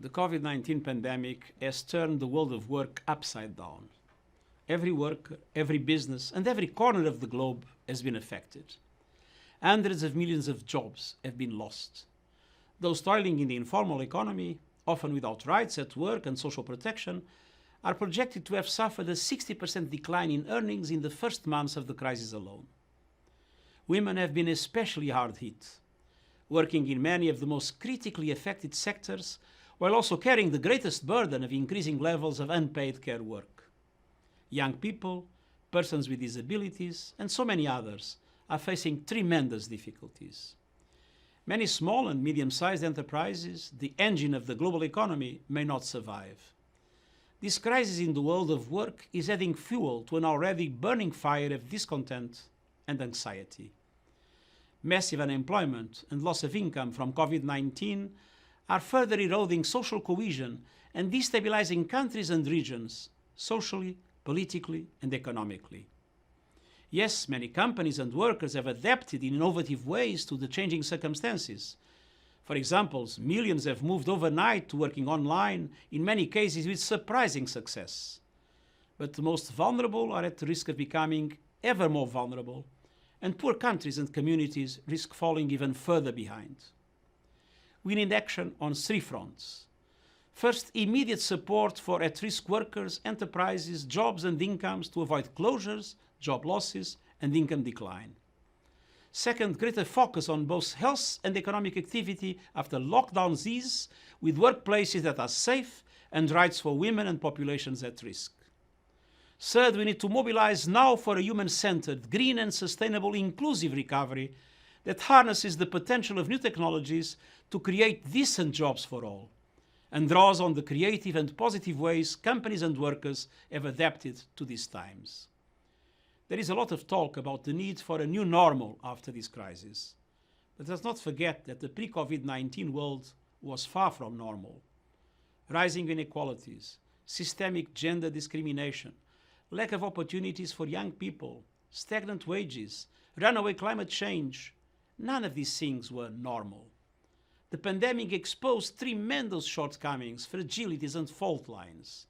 The COVID-19 pandemic has turned the world of work upside down. Every worker, every business, and every corner of the globe has been affected. Hundreds of millions of jobs have been lost. Those toiling in the informal economy, often without rights at work and social protection, are projected to have suffered a 60% decline in earnings in the first months of the crisis alone. Women have been especially hard hit, working in many of the most critically affected sectors, while also carrying the greatest burden of increasing levels of unpaid care work. Young people, persons with disabilities, and so many others are facing tremendous difficulties. Many small and medium-sized enterprises, the engine of the global economy, may not survive. This crisis in the world of work is adding fuel to an already burning fire of discontent and anxiety. Massive unemployment and loss of income from COVID-19 are further eroding social cohesion and destabilizing countries and regions, socially, politically, and economically. Yes, many companies and workers have adapted in innovative ways to the changing circumstances. For example, millions have moved overnight to working online, in many cases with surprising success. But the most vulnerable are at the risk of becoming ever more vulnerable, and poor countries and communities risk falling even further behind. We need action on three fronts. First, immediate support for at-risk workers, enterprises, jobs and incomes to avoid closures, job losses and income decline. Second, greater focus on both health and economic activity after lockdowns ease, with workplaces that are safe and rights for women and populations at risk. Third, we need to mobilize now for a human-centered, green and sustainable inclusive recovery that harnesses the potential of new technologies to create decent jobs for all, and draws on the creative and positive ways companies and workers have adapted to these times. There is a lot of talk about the need for a new normal after this crisis, but let's not forget that the pre-COVID-19 world was far from normal. Rising inequalities, systemic gender discrimination, lack of opportunities for young people, stagnant wages, runaway climate change, none of these things were normal. The pandemic exposed tremendous shortcomings, fragilities and fault lines.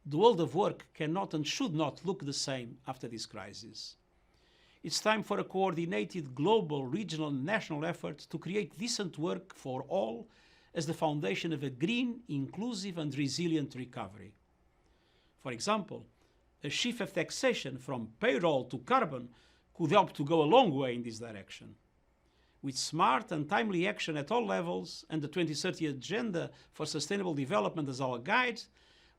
The world of work cannot and should not look the same after this crisis. It's time for a coordinated global, regional and national effort to create decent work for all as the foundation of a green, inclusive and resilient recovery. For example, a shift of taxation from payroll to carbon could help to go a long way in this direction. With smart and timely action at all levels and the 2030 Agenda for Sustainable Development as our guide,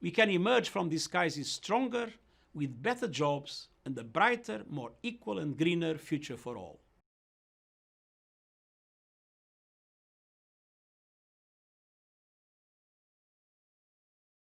we can emerge from this crisis stronger, with better jobs and a brighter, more equal and greener future for all.